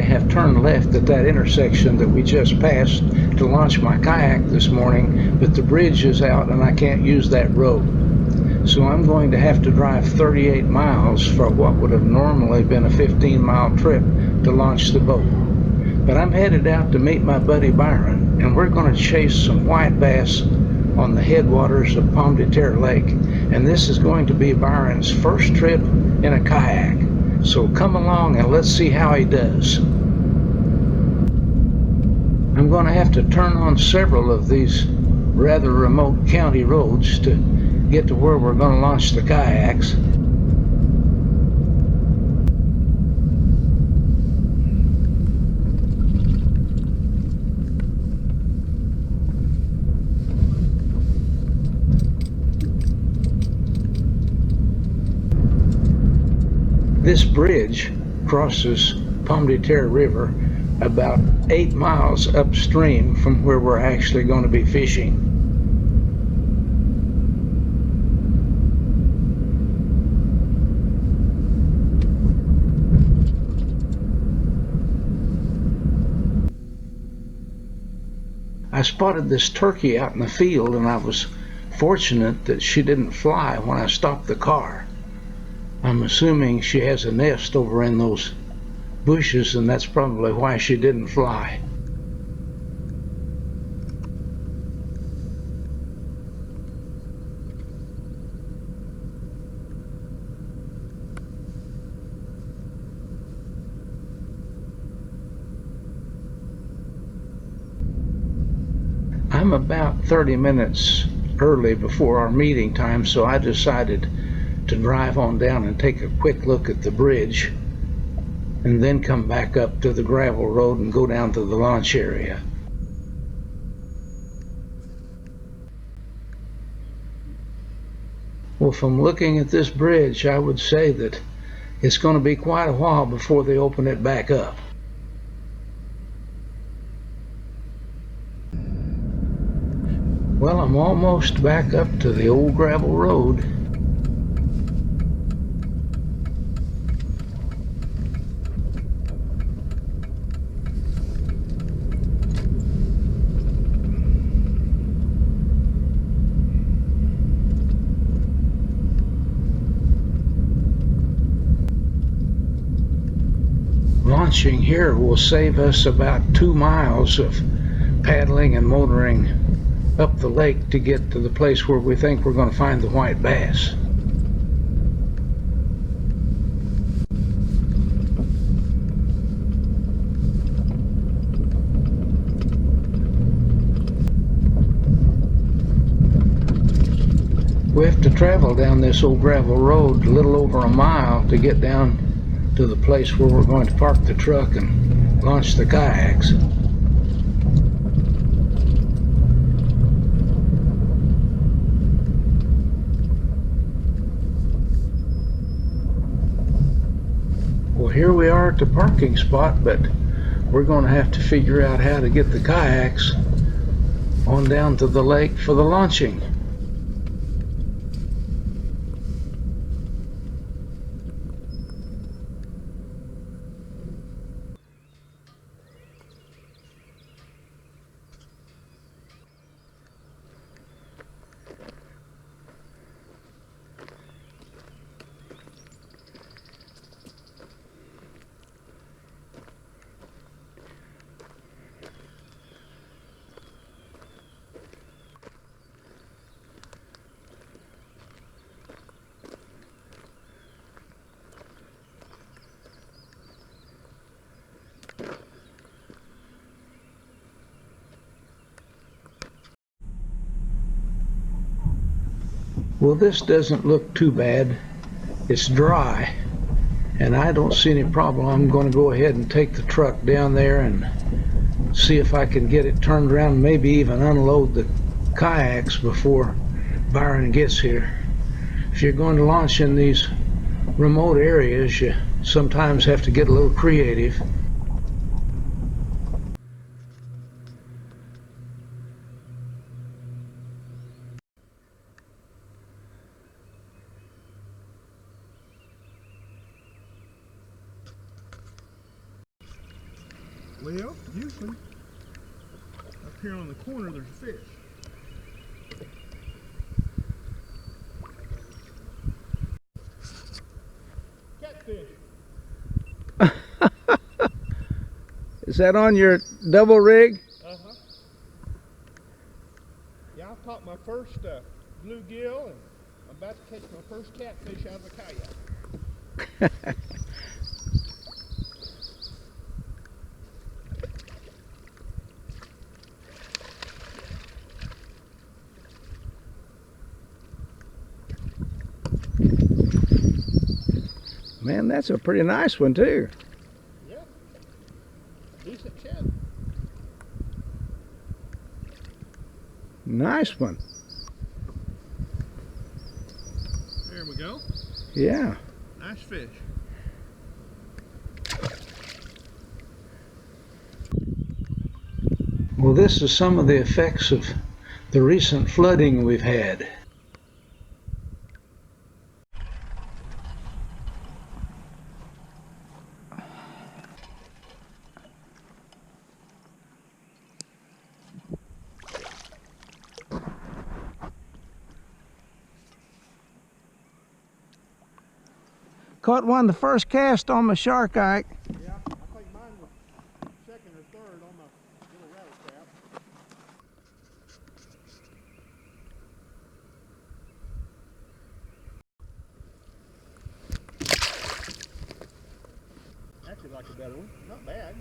normally have turned left at that intersection that we just passed to launch my kayak this morning, but the bridge is out and I can't use that road. So I'm going to have to drive 38 miles for what would have normally been a 15-mile trip to launch the boat. But I'm headed out to meet my buddy Byron, and we're going to chase some white bass on the headwaters of Pomme de Terre Lake. And this is going to be Byron's first trip in a kayak. So come along and let's see how he does. I'm going to have to turn on several of these rather remote county roads to get to where we're going to launch the kayaks. This bridge crosses Pomme de Terre River about 8 miles upstream from where we're actually going to be fishing. I spotted this turkey out in the field, and I was fortunate that she didn't fly when I stopped the car. I'm assuming she has a nest over in those bushes, and that's probably why she didn't fly. I'm about 30 minutes early before our meeting time, so I decided to drive on down and take a quick look at the bridge and then come back up to the gravel road and go down to the launch area. Well, from looking at this bridge, I would say that it's going to be quite a while before they open it back up. Well, I'm almost back up to the old gravel road. Launching here will save us about 2 miles of paddling and motoring up the lake to get to the place where we think we're going to find the white bass. We have to travel down this old gravel road a little over a mile to get down to the place where we're going to park the truck and launch the kayaks. Well, here we are at the parking spot, but we're going to have to figure out how to get the kayaks on down to the lake for the launching. Well, this doesn't look too bad. It's dry, and I don't see any problem. I'm going to go ahead and take the truck down there and see if I can get it turned around, maybe even unload the kayaks before Byron gets here. If you're going to launch in these remote areas, you sometimes have to get a little creative. Well, usually up here on the corner there's a fish. Catfish. Is that on your double rig? Uh-huh. Yeah, I caught my first bluegill, and I'm about to catch my first catfish out of a kayak. Man, that's a pretty nice one too. Yeah. Decent chin. Nice one. There we go. Yeah. Nice fish. Well, this is some of the effects of the recent flooding we've had. Caught one the first cast on my shark kayak. Yeah, I think mine was second or third on my little rattle trap. Actually like a better one. Not bad.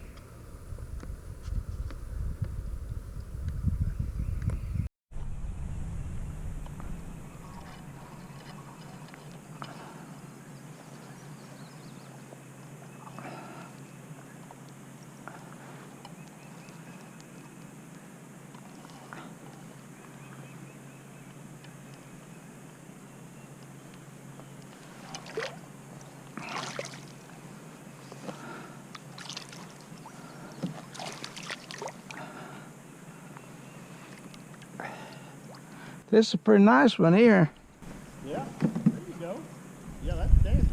This is a pretty nice one here. Yeah, there you go. Yeah, that's dandy.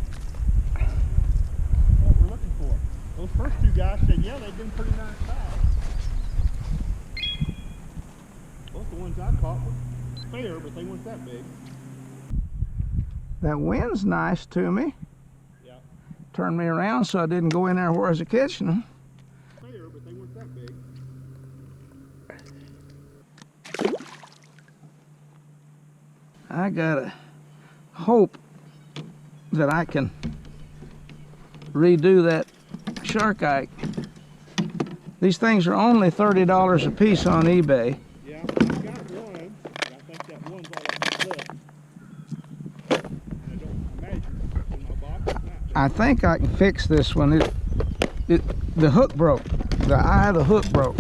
What we're looking for. Those first two guys said, yeah, they've been pretty nice size. Both the ones I caught were fair, but they weren't that big. That wind's nice to me. Yeah. Turned me around so I didn't go in there where I was catching them. Fair, but they weren't that big. I gotta hope that I can redo that shark kayak. These things are only $30 a piece on eBay. Yeah, I got one. But I think that one's all up the I don't imagine it's in my box. I think I can fix this one. The hook broke. The eye of the hook broke.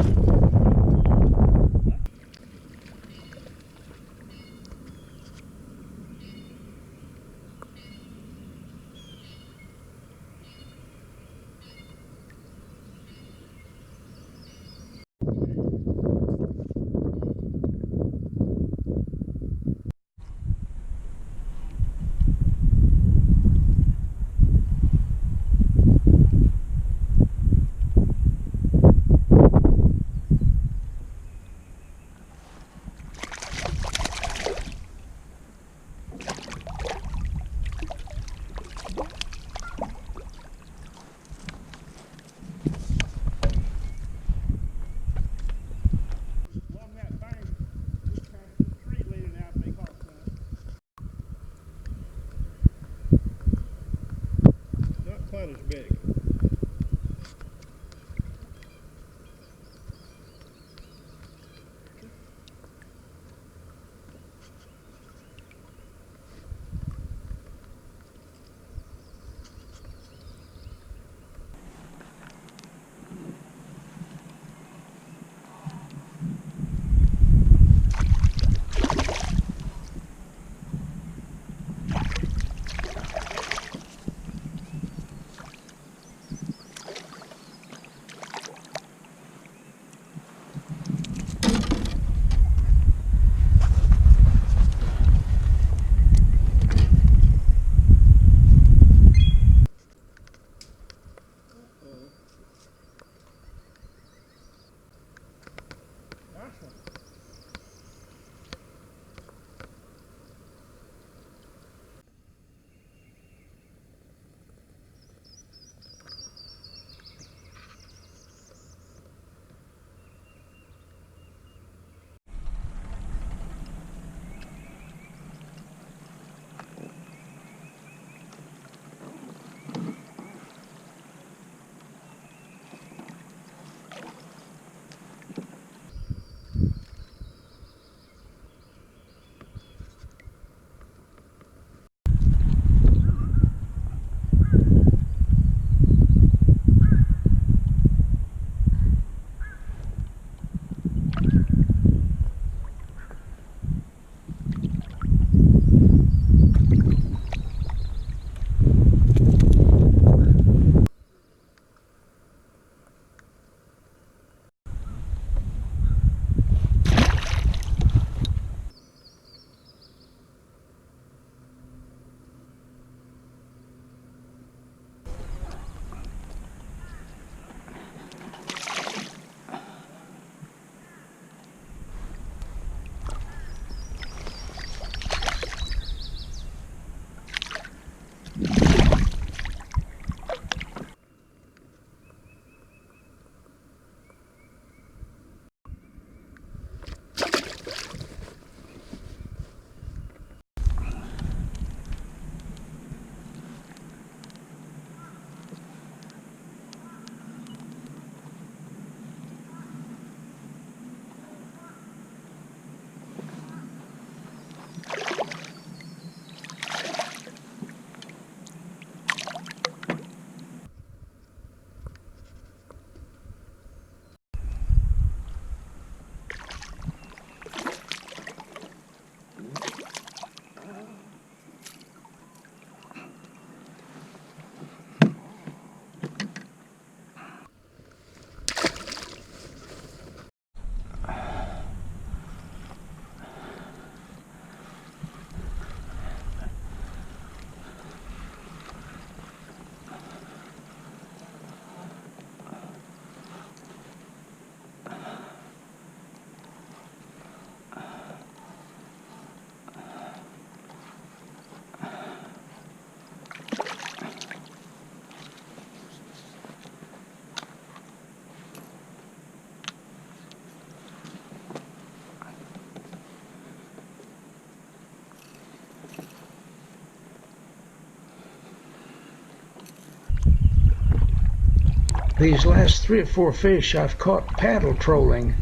These last 3 or 4 fish I've caught paddle trolling.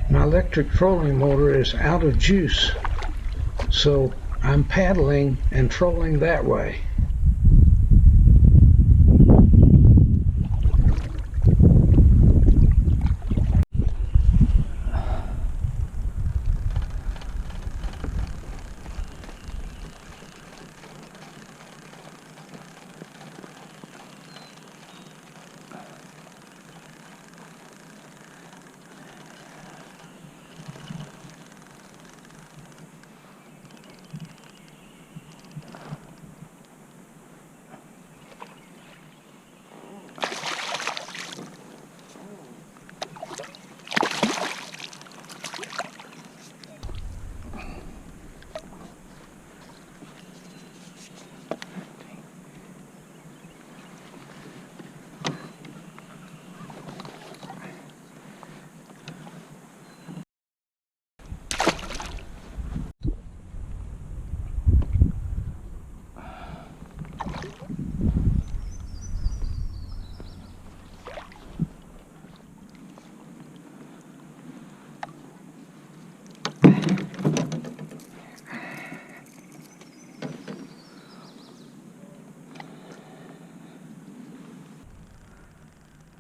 My electric trolling motor is out of juice, so I'm paddling and trolling that way.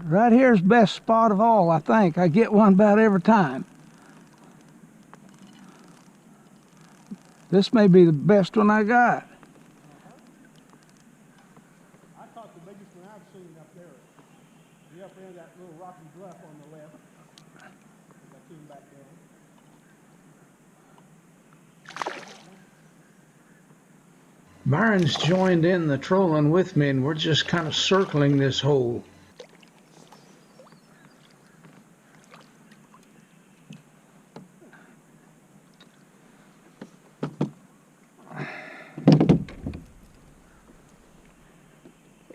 Right here's best spot of all, I think. I get one about every time. This may be the best one I got. I caught the biggest one I've seen up there. The up end of that little rocky bluff on the left. I came back down. Byron's joined in the trolling with me, and we're just kind of circling this hole.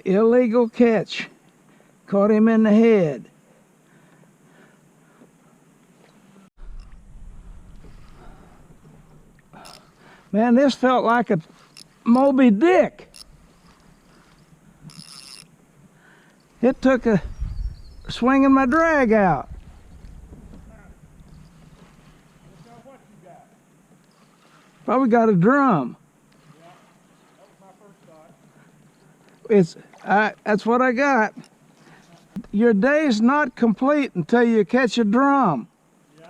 Illegal catch. Caught him in the head. Man, this felt like a Moby Dick. It took a swinging my drag out. What you got? Probably got a drum. Yeah, that was my first thought. That's what I got. Your day's not complete until you catch a drum. Yeah.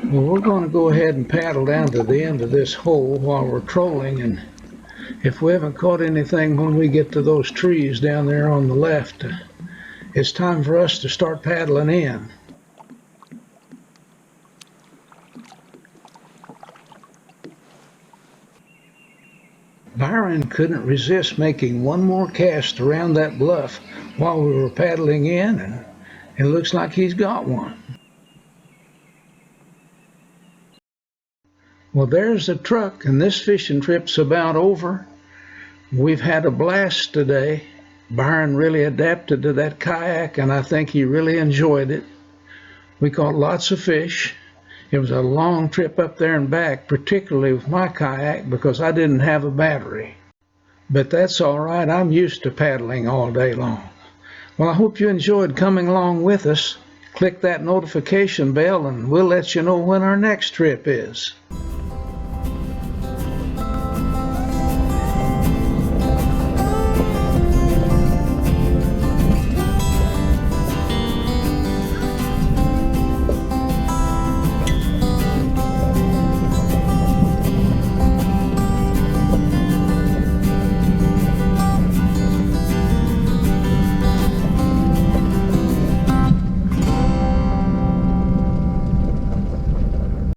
Well, we're going to go ahead and paddle down to the end of this hole while we're trolling, and if we haven't caught anything when we get to those trees down there on the left, it's time for us to start paddling in. Byron couldn't resist making one more cast around that bluff while we were paddling in, and it looks like he's got one. Well, there's the truck, and this fishing trip's about over. We've had a blast today. Byron really adapted to that kayak, and I think he really enjoyed it. We caught lots of fish. It was a long trip up there and back, particularly with my kayak, because I didn't have a battery. But that's all right. I'm used to paddling all day long. Well, I hope you enjoyed coming along with us. Click that notification bell, and we'll let you know when our next trip is.